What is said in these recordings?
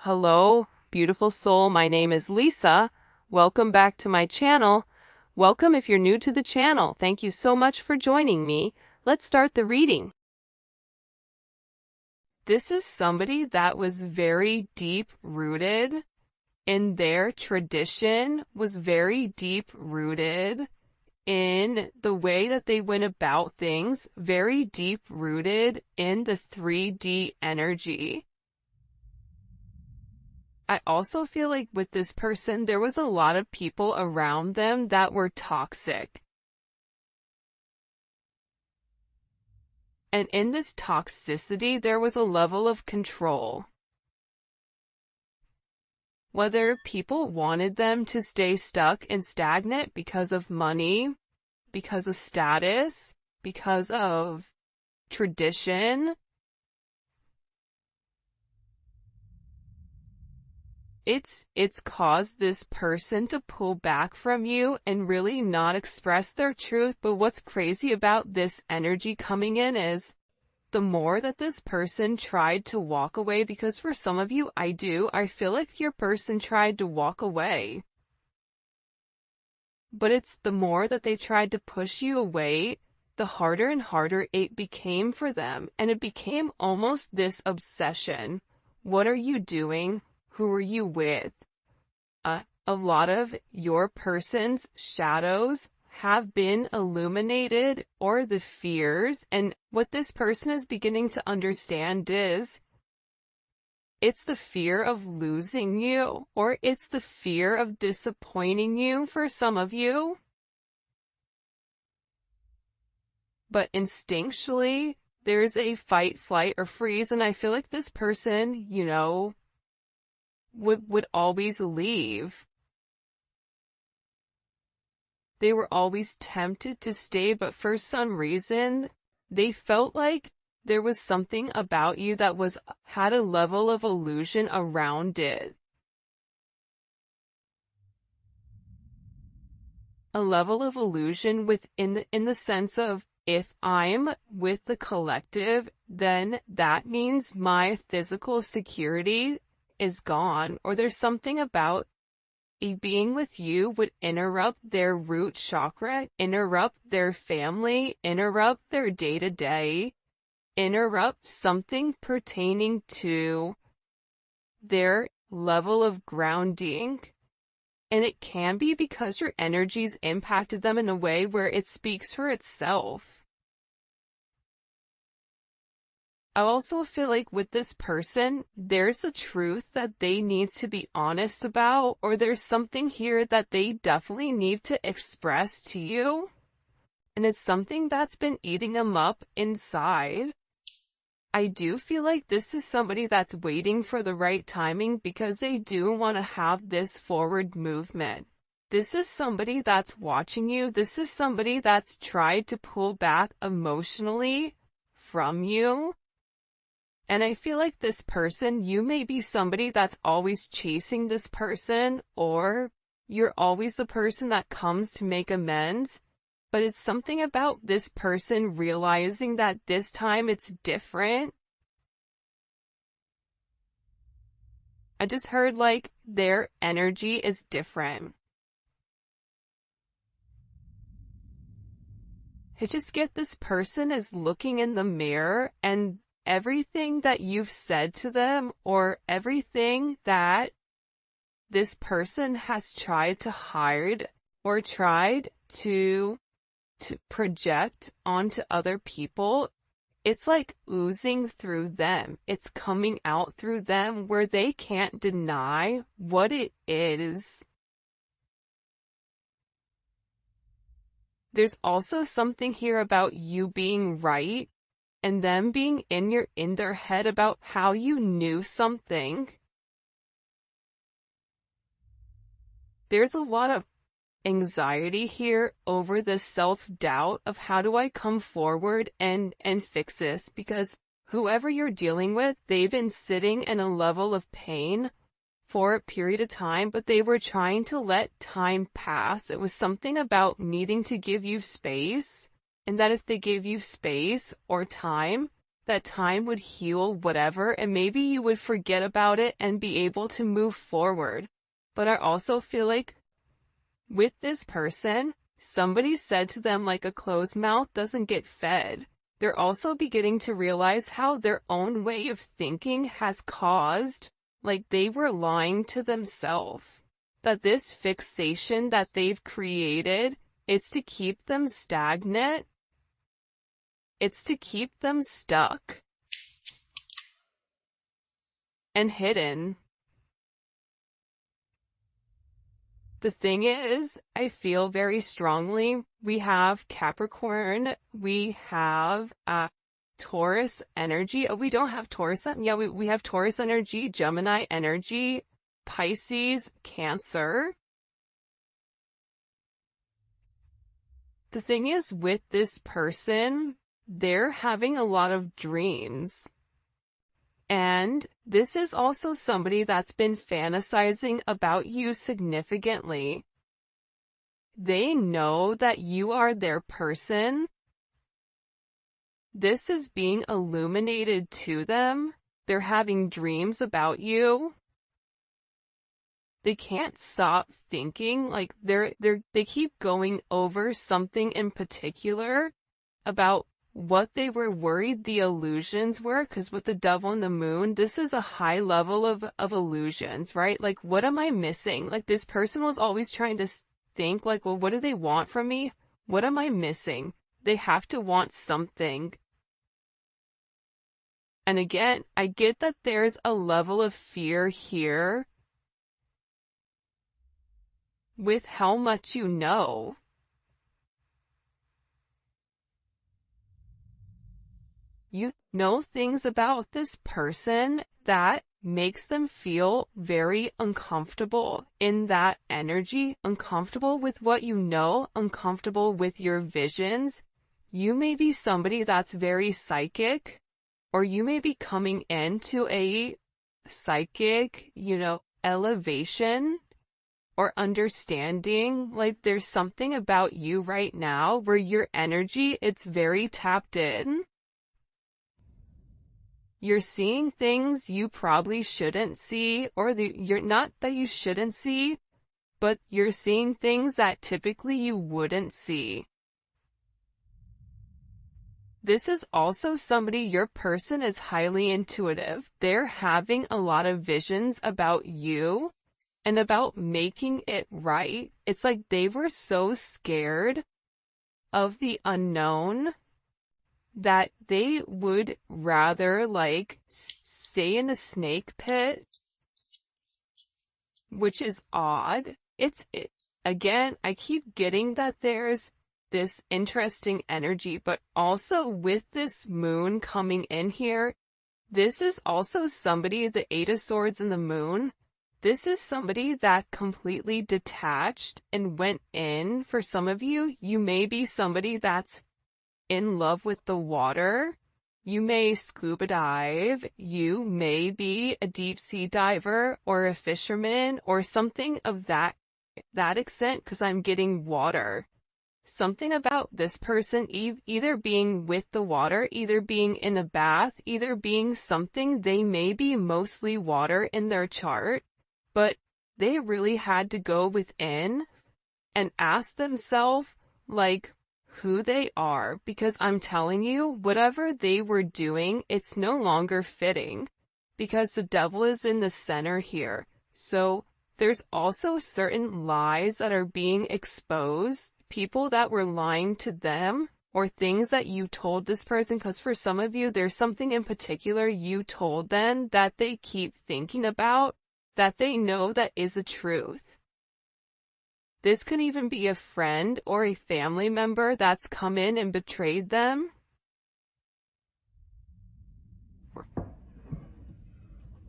Hello, beautiful soul. My name is Lisa. Welcome back to my channel. Welcome if you're new to the channel. Thank you so much for joining me. Let's start the reading. This is somebody that was very deep-rooted in their tradition, was very deep-rooted in the way that they went about things, very deep-rooted in the 3D energy. I also feel like with this person, there was a lot of people around them that were toxic. And in this toxicity, there was a level of control. Whether people wanted them to stay stuck and stagnant because of money, because of status, because of tradition, it's caused this person to pull back from you and really not express their truth. But what's crazy about this energy coming in is the more that this person tried to walk away, because for some of you, I feel like your person tried to walk away. But it's the more that they tried to push you away, the harder and harder it became for them. And it became almost this obsession. What are you doing? Who are you with? A lot of your person's shadows have been illuminated, or the fears, and what this person is beginning to understand is it's the fear of losing you, or it's the fear of disappointing you for some of you. But instinctually, there's a fight, flight, or freeze, and I feel like this person, would always leave. They were always tempted to stay, but for some reason, they felt like there was something about you that had a level of illusion around it. A level of illusion in the sense of, if I'm with the collective, then that means my physical security is gone, or there's something about being with you would interrupt their root chakra, interrupt their family, interrupt their day-to-day, interrupt something pertaining to their level of grounding. And it can be because your energies impacted them in a way where it speaks for itself. I also feel like with this person, there's a truth that they need to be honest about, or there's something here that they definitely need to express to you. And it's something that's been eating them up inside. I do feel like this is somebody that's waiting for the right timing, because they do want to have this forward movement. This is somebody that's watching you. This is somebody that's tried to pull back emotionally from you. And I feel like this person, you may be somebody that's always chasing this person, or you're always the person that comes to make amends. But it's something about this person realizing that this time it's different. I just heard like their energy is different. I just get this person is looking in the mirror, and everything that you've said to them, or everything that this person has tried to hide or tried to project onto other people, it's like oozing through them. It's coming out through them where they can't deny what it is. There's also something here about you being right and them being in their head about how you knew something. There's a lot of anxiety here over the self-doubt of how do I come forward and fix this, because whoever you're dealing with, they've been sitting in a level of pain for a period of time, but they were trying to let time pass. It was something about needing to give you space, and that if they gave you space or time, that time would heal whatever, and maybe you would forget about it and be able to move forward. But I also feel like with this person, somebody said to them like a closed mouth doesn't get fed. They're also beginning to realize how their own way of thinking has caused, like they were lying to themselves. That this fixation that they've created, it's to keep them stagnant. It's to keep them stuck and hidden. The thing is, I feel very strongly, we have Capricorn, we have Taurus energy. Oh, we don't have Taurus. Yeah, we have Taurus energy, Gemini energy, Pisces, Cancer. The thing is, with this person, they're having a lot of dreams. And this is also somebody that's been fantasizing about you significantly. They know that you are their person. This is being illuminated to them. They're having dreams about you. They can't stop thinking, like they keep going over something in particular about what they were worried the illusions were, because with the devil and the moon, this is a high level of illusions, right? Like, what am I missing? Like, this person was always trying to think, like, well, what do they want from me? What am I missing? They have to want something. And again, I get that there's a level of fear here with how much you know. You know things about this person that makes them feel very uncomfortable in that energy, uncomfortable with what you know, uncomfortable with your visions. You may be somebody that's very psychic, or you may be coming into a psychic, elevation or understanding. Like, there's something about you right now where your energy, it's very tapped in. You're seeing things you probably shouldn't see, or you're not that you shouldn't see, but you're seeing things that typically you wouldn't see. This is also somebody, your person is highly intuitive. They're having a lot of visions about you and about making it right. It's like they were so scared of the unknown that they would rather like stay in a snake pit, which is odd. Again, I keep getting that there's this interesting energy, but also with this moon coming in here, this is also somebody, the Eight of Swords and the moon, this is somebody that completely detached and went in. For some of you, you may be somebody that's in love with the water. You may scuba dive. You may be a deep sea diver or a fisherman or something of that extent, because I'm getting water. Something about this person either being with the water, either being in a bath, either being something. They may be mostly water in their chart, but they really had to go within and ask themselves, like, who they are, because I'm telling you, whatever they were doing, it's no longer fitting, because the devil is in the center here. So there's also certain lies that are being exposed, people that were lying to them, or things that you told this person, because for some of you, there's something in particular you told them that they keep thinking about, that they know that is a truth. This could even be a friend or a family member that's come in and betrayed them.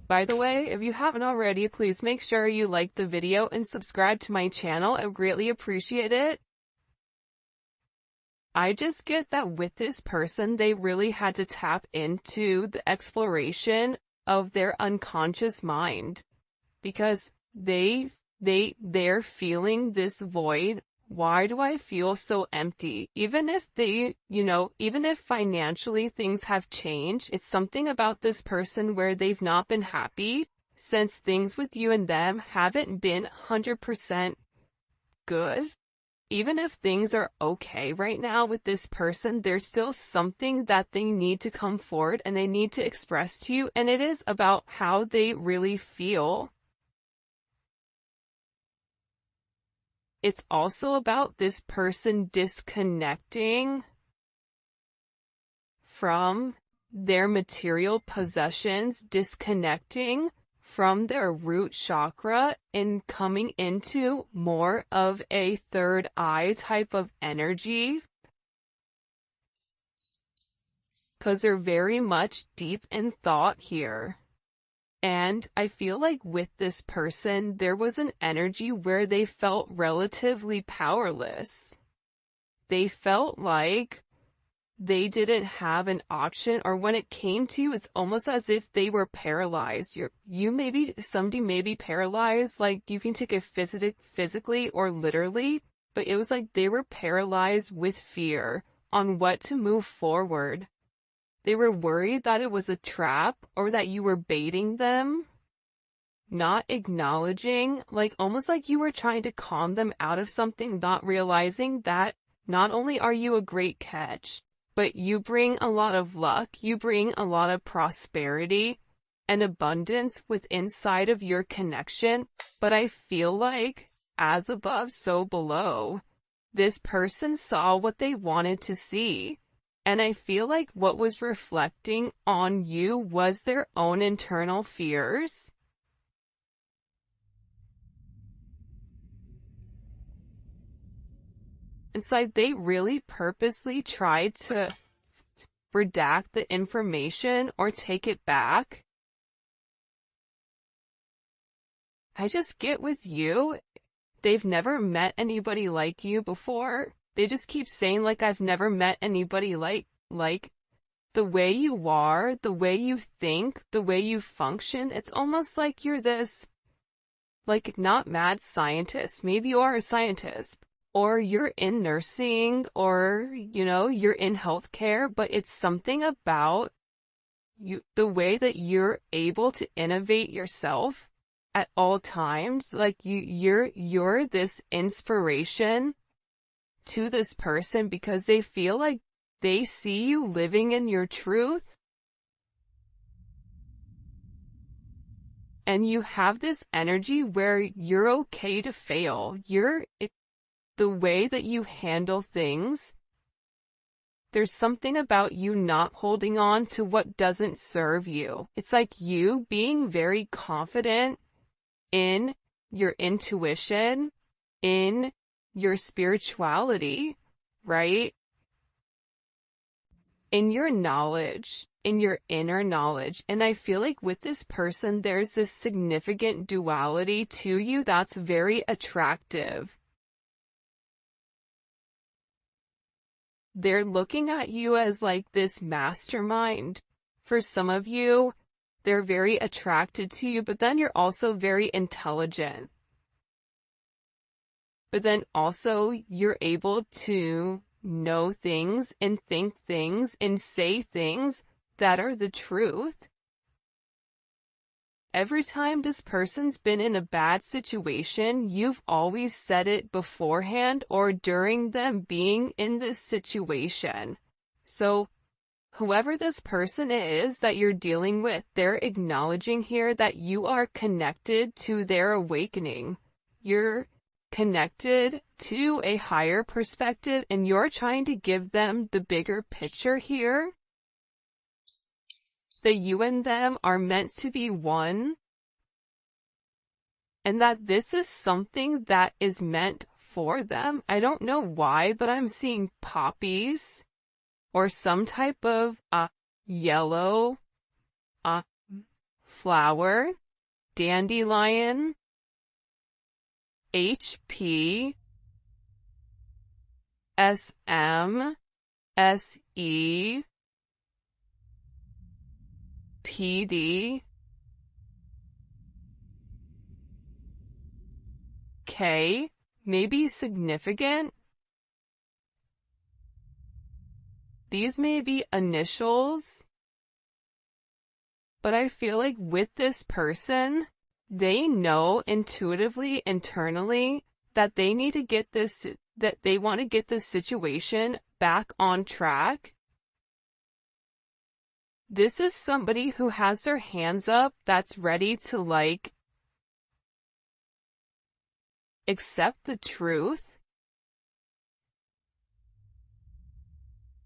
By the way, if you haven't already, please make sure you like the video and subscribe to my channel. I greatly appreciate it. I just get that with this person, they really had to tap into the exploration of their unconscious mind, because they're feeling this void why do I feel so empty? Even if even if financially things have changed, it's something about this person where they've not been happy since things with you and them haven't been 100% good. Even if things are okay right now with this person, there's still something that they need to come forward and they need to express to you, and it is about how they really feel. It's also about this person disconnecting from their material possessions, disconnecting from their root chakra and coming into more of a third eye type of energy. Because they're very much deep in thought here. And I feel like with this person, there was an energy where they felt relatively powerless. They felt like they didn't have an option, or when it came to you, it's almost as if they were paralyzed. Somebody may be paralyzed, like you can take it physically or literally, but it was like they were paralyzed with fear on what to move forward. They were worried that it was a trap or that you were baiting them, not acknowledging, like almost like you were trying to calm them out of something, not realizing that not only are you a great catch, but you bring a lot of luck, you bring a lot of prosperity and abundance with inside of your connection. But I feel like, as above, so below, this person saw what they wanted to see. And I feel like what was reflecting on you was their own internal fears. It's like they really purposely tried to redact the information or take it back. I just get with you, they've never met anybody like you before. They just keep saying, like, I've never met anybody like the way you are, the way you think, the way you function. It's almost like you're this, like, not mad scientist. Maybe you are a scientist, or you're in nursing, or, you're in healthcare, but it's something about you, the way that you're able to innovate yourself at all times. Like you're this inspiration to this person because they feel like they see you living in your truth. And you have this energy where you're okay to fail. The way that you handle things, there's something about you not holding on to what doesn't serve you. It's like you being very confident in your intuition, in your spirituality, right? In your knowledge, in your inner knowledge. And I feel like with this person, there's this significant duality to you that's very attractive. They're looking at you as like this mastermind. For some of you, they're very attracted to you, but then you're also very intelligent. But then also you're able to know things and think things and say things that are the truth. Every time this person's been in a bad situation, you've always said it beforehand or during them being in this situation. So whoever this person is that you're dealing with, they're acknowledging here that you are connected to their awakening. You're connected to a higher perspective and you're trying to give them the bigger picture here. That you and them are meant to be one. And that this is something that is meant for them. I don't know why, but I'm seeing poppies or some type of yellow flower, dandelion, HP, SM, SE, PD, K, may be significant. These may be initials. But I feel like with this person, they know intuitively, internally, that they need to get this, that they want to get this situation back on track. This is somebody who has their hands up, that's ready to like accept the truth.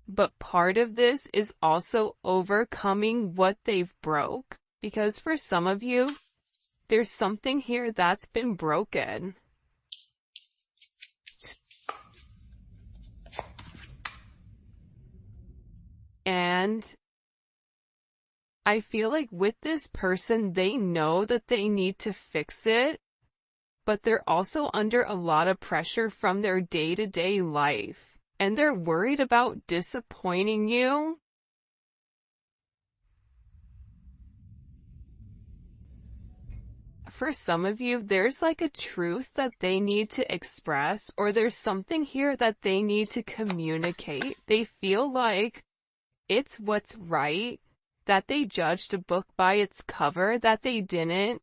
But part of this is also overcoming what they've broke. Because for some of you, there's something here that's been broken. And I feel like with this person, they know that they need to fix it, but they're also under a lot of pressure from their day-to-day life, and they're worried about disappointing you. For some of you, there's like a truth that they need to express, or there's something here that they need to communicate. They feel like it's what's right, that they judged a book by its cover, that they didn't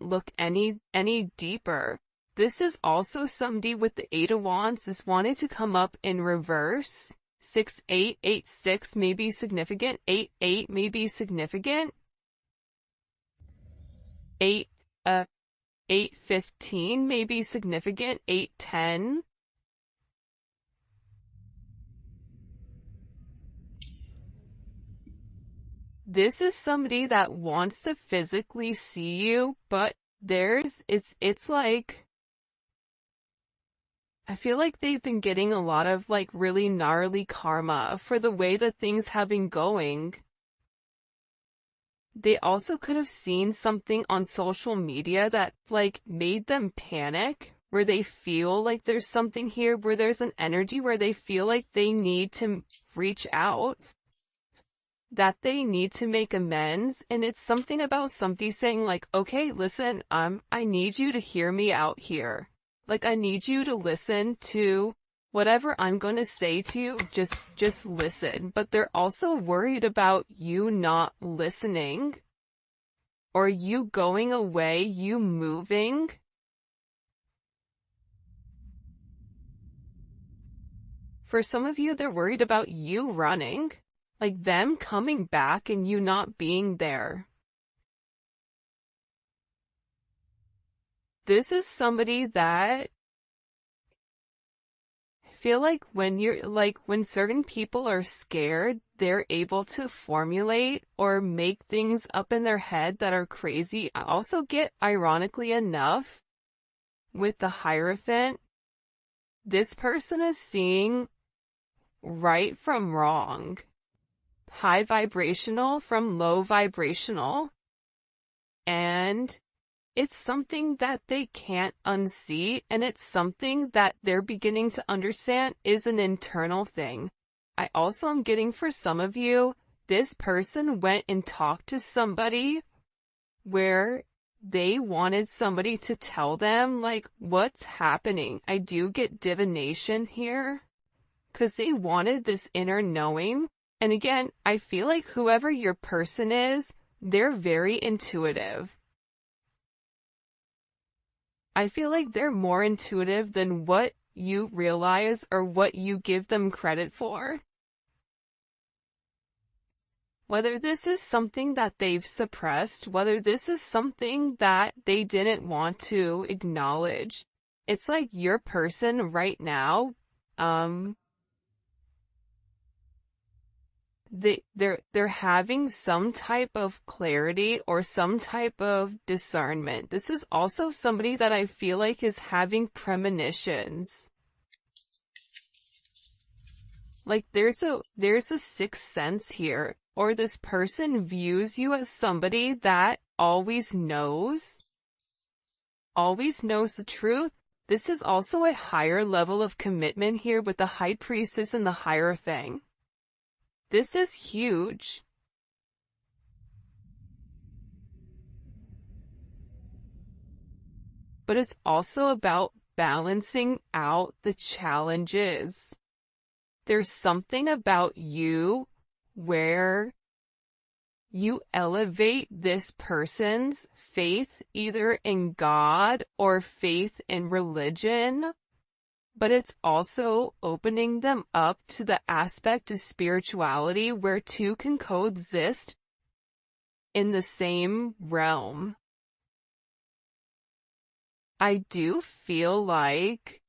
look any deeper. This is also somebody with the 8 of Wands is wanting to come up in reverse. 6-8, 8-6 may be significant. 8-8 may be significant. 8-15 may be significant. 8-10. This is somebody that wants to physically see you, but it's like, I feel like they've been getting a lot of like really gnarly karma for the way that things have been going. They also could have seen something on social media that like made them panic, where they feel like there's something here, where there's an energy where they feel like they need to reach out, that they need to make amends. And it's something about somebody saying like, okay, listen, I need you to hear me out here. Like, I need you to listen to whatever I'm going to say to you. Just listen. But they're also worried about you not listening, or you going away, you moving. For some of you, they're worried about you running. Like them coming back and you not being there. This is somebody that I feel like when certain people are scared, they're able to formulate or make things up in their head that are crazy. I also get, ironically enough, with the Hierophant, this person is seeing right from wrong. High vibrational from low vibrational, and it's something that they can't unsee, and it's something that they're beginning to understand is an internal thing. I also am getting, for some of you, this person went and talked to somebody where they wanted somebody to tell them like what's happening. I do get divination here, because they wanted this inner knowing. And again, I feel like whoever your person is, they're very intuitive. I feel like they're more intuitive than what you realize or what you give them credit for. Whether this is something that they've suppressed, whether this is something that they didn't want to acknowledge. It's like your person right now, they're having some type of clarity or some type of discernment. This is also somebody that I feel like is having premonitions. Like there's a sixth sense here, or this person views you as somebody that always knows the truth. This is also a higher level of commitment here with the High Priestess and the Hierophant. This is huge. But it's also about balancing out the challenges. There's something about you where you elevate this person's faith either in God or faith in religion, but it's also opening them up to the aspect of spirituality where two can coexist in the same realm. I do feel like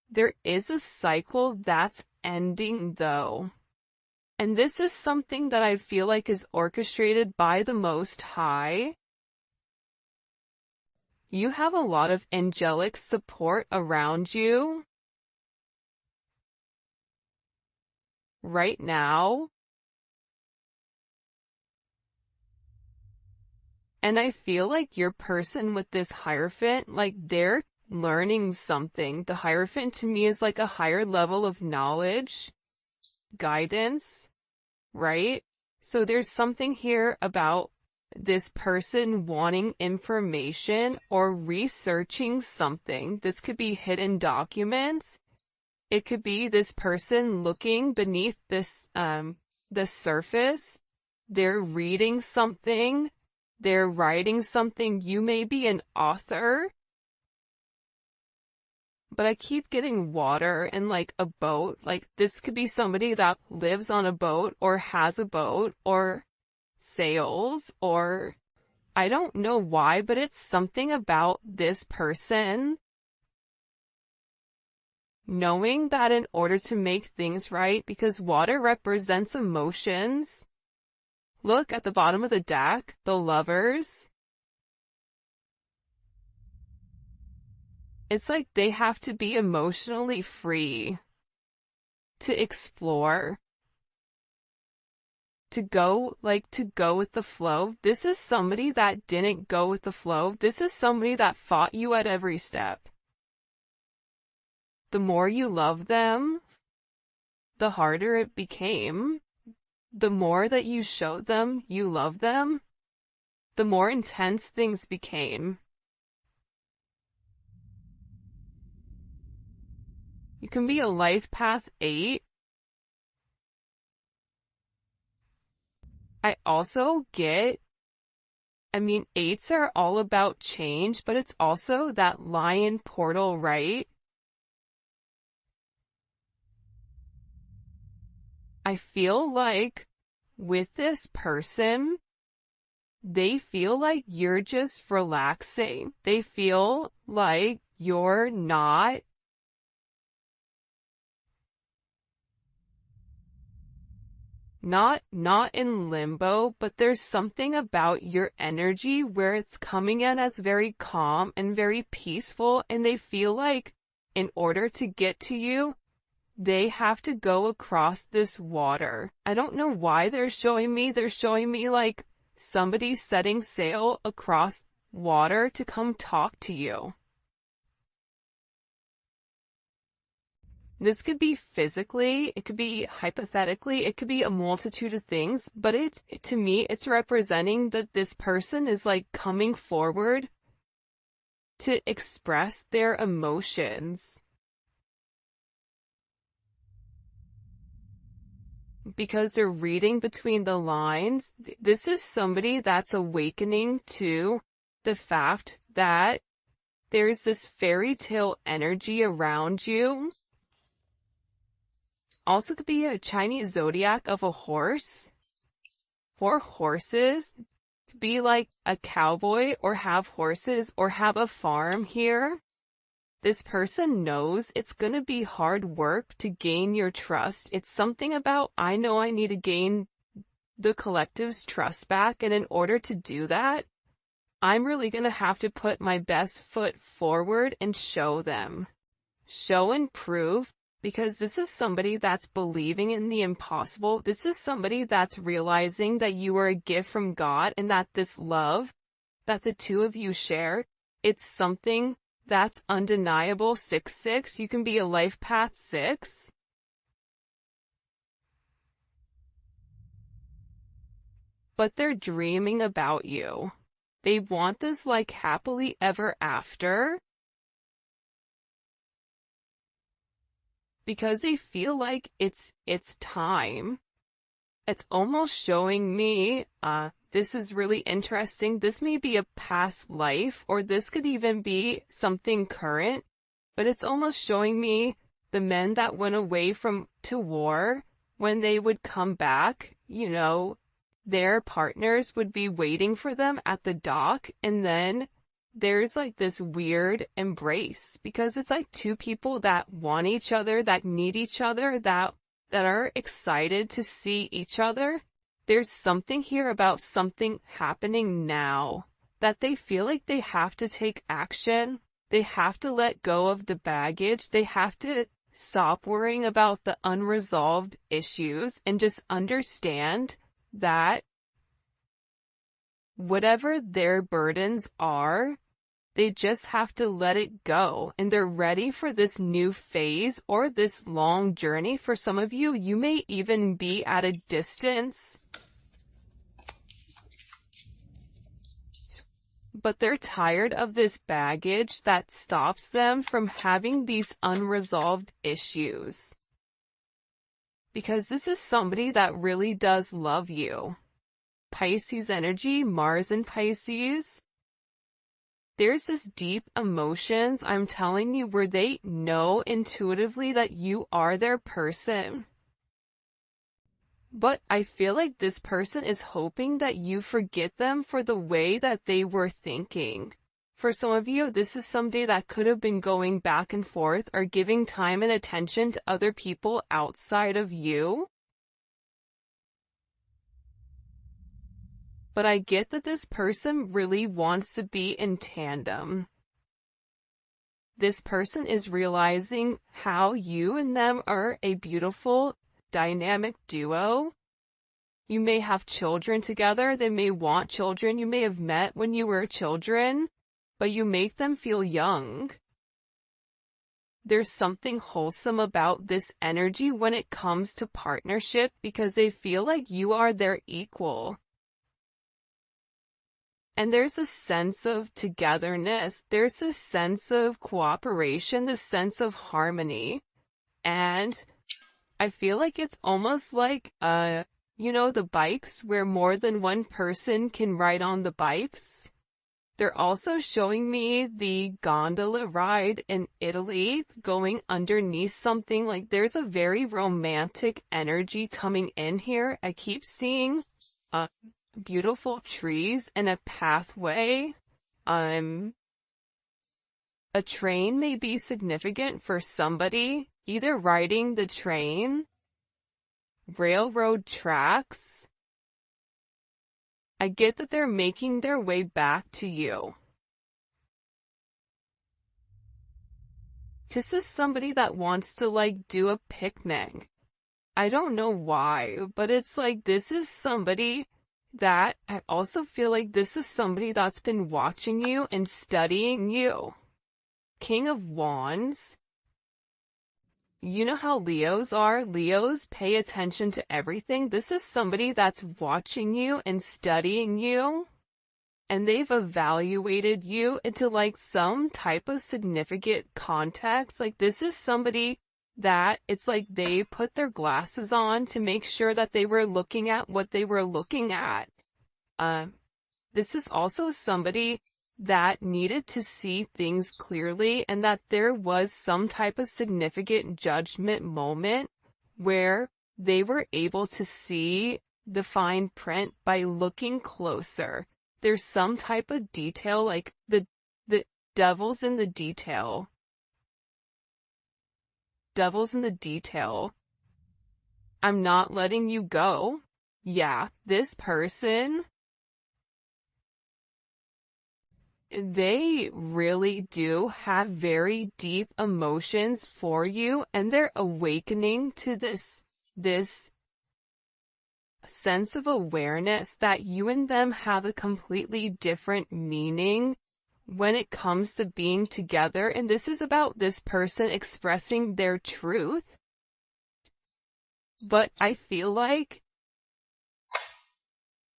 there is a cycle that's ending though. And this is something that I feel like is orchestrated by the Most High. You have a lot of angelic support around you right now. And I feel like your person with this Hierophant, like they're learning something. The Hierophant to me is like a higher level of knowledge, guidance, right? So there's something here about this person wanting information or researching something. This could be hidden documents. It could be this person looking beneath this, the surface. They're reading something. They're writing something. You may be an author. But I keep getting water and like a boat. Like this could be somebody that lives on a boat or has a boat or sails, or I don't know why, but it's something about this person knowing that in order to make things right, because water represents emotions. Look at the bottom of the deck, the Lovers. It's like they have to be emotionally free to explore, to go with the flow. This is somebody that didn't go with the flow. This is somebody that fought you at every step. The more you love them, the harder it became. The more that you showed them you love them, the more intense things became. You can be a life path 8. I also get, 8s are all about change, but it's also that lion portal, right? I feel like with this person, they feel like you're just relaxing. They feel like you're not in limbo, but there's something about your energy where it's coming in as very calm and very peaceful, and they feel like in order to get to you, they have to go across this water. I don't know why they're showing me like somebody setting sail across water to come talk to you. This could be physically, it could be hypothetically, it could be a multitude of things, but to me, it's representing that this person is like coming forward to express their emotions. Because they're reading between the lines. This is somebody that's awakening to the fact that there's this fairy tale energy around you. Also could be a Chinese zodiac of a horse. 4 horses. To be like a cowboy or have horses or have a farm here. This person knows it's gonna be hard work to gain your trust. It's something about, I know I need to gain the collective's trust back, and in order to do that, I'm really gonna have to put my best foot forward and show them. Show and prove, because this is somebody that's believing in the impossible. This is somebody that's realizing that you are a gift from God and that this love that the two of you share, it's something that's undeniable. 6-6, you can be a life path 6. But they're dreaming about you. They want this like happily ever after. because they feel like it's time. It's almost showing me, this is really interesting. This may be a past life, or this could even be something current, but it's almost showing me the men that went away to war, when they would come back, you know, their partners would be waiting for them at the dock, and then there's like this weird embrace, because it's like two people that want each other, that need each other, that are excited to see each other. There's something here about something happening now, that they feel like they have to take action. They have to let go of the baggage. They have to stop worrying about the unresolved issues and just understand that whatever their burdens are, they just have to let it go, and they're ready for this new phase or this long journey. For some of you, you may even be at a distance, but they're tired of this baggage that stops them from having these unresolved issues. Because this is somebody that really does love you. Pisces energy, Mars in Pisces. There's this deep emotions, I'm telling you, where they know intuitively that you are their person. But I feel like this person is hoping that you forget them for the way that they were thinking. For some of you, this is somebody that could have been going back and forth or giving time and attention to other people outside of you. But I get that this person really wants to be in tandem. This person is realizing how you and them are a beautiful, dynamic duo. You may have children together. They may want children. You may have met when you were children, but you make them feel young. There's something wholesome about this energy when it comes to partnership, because they feel like you are their equal. And there's a sense of togetherness. There's a sense of cooperation, this sense of harmony. And I feel like it's almost like, you know, the bikes where more than one person can ride on the bikes. They're also showing me the gondola ride in Italy, going underneath something. Like, there's a very romantic energy coming in here. I keep seeing, beautiful trees and a pathway. A train may be significant for somebody, either riding the train, railroad tracks. I get that they're making their way back to you. This is somebody that wants to like do a picnic. I don't know why, but it's like this is somebody that I also feel like this is somebody that's been watching you and studying you. King of Wands. You know how Leos are? Leos pay attention to everything. This is somebody that's watching you and studying you, and they've evaluated you into like some type of significant context. Like, this is somebody that it's like they put their glasses on to make sure that they were looking at what they were looking at. This is also somebody that needed to see things clearly, and that there was some type of significant judgment moment where they were able to see the fine print by looking closer. There's some type of detail, like the devil's in the detail. Devil's in the detail. I'm not letting you go. Yeah, this person, they really do have very deep emotions for you, and they're awakening to this sense of awareness that you and them have a completely different meaning when it comes to being together. And this is about this person expressing their truth. But I feel like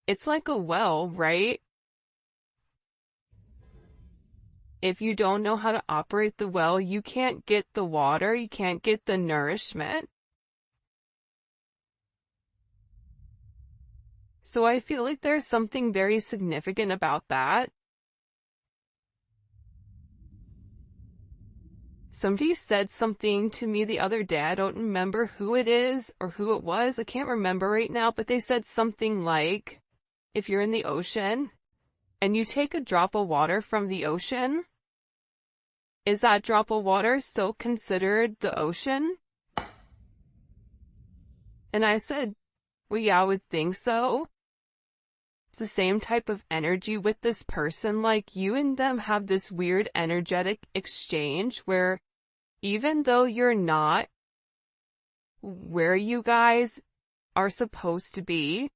it's like a well, right? if you don't know how to operate the well, you can't get the water, you can't get the nourishment. So I feel like there's something very significant about that. Somebody said something to me the other day. I don't remember who it is or who it was. I can't remember right now, but they said something like, if you're in the ocean and you take a drop of water from the ocean, is that drop of water still considered the ocean? And I said, well, yeah, I would think so. It's the same type of energy with this person. Like, you and them have this weird energetic exchange where even though you're not where you guys are supposed to be,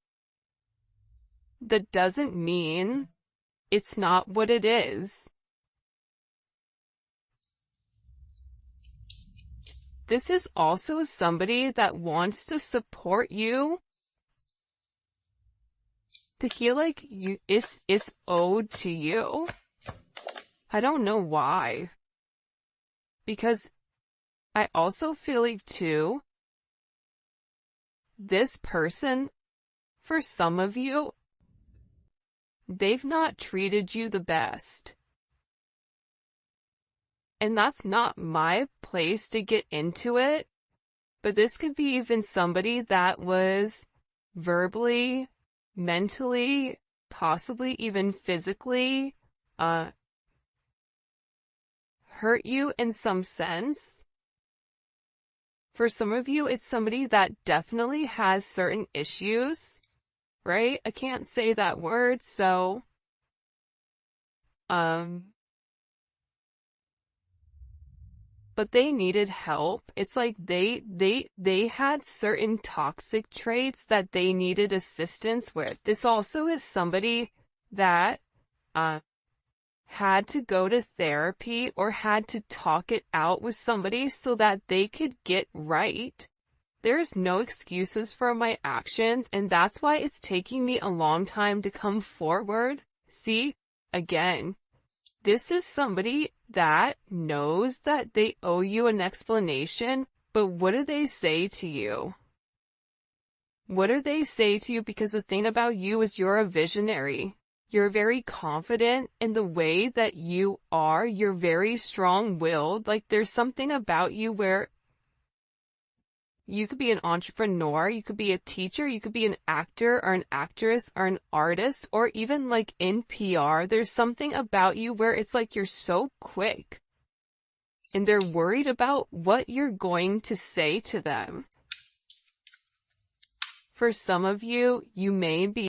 that doesn't mean it's not what it is. This is also somebody that wants to support you, to feel like it's owed to you. I don't know why. Because I also feel like too, this person, for some of you, they've not treated you the best. And that's not my place to get into it, but this could be even somebody that was verbally, mentally, possibly even physically, hurt you in some sense. For some of you, it's somebody that definitely has certain issues, right? I can't say that word, so, but they needed help. It's like they had certain toxic traits that they needed assistance with. This also is somebody that, had to go to therapy or had to talk it out with somebody so that they could get right. There's no excuses for my actions, and that's why it's taking me a long time to come forward. See, again, this is somebody that knows that they owe you an explanation, but what do they say to you? What do they say to you? Because the thing about you is you're a visionary. You're very confident in the way that you are. You're very strong-willed. Like, there's something about you where you could be an entrepreneur, you could be a teacher, you could be an actor or an actress or an artist, or even like in PR. There's something about you where it's like you're so quick and they're worried about what you're going to say to them. For some of you, you may be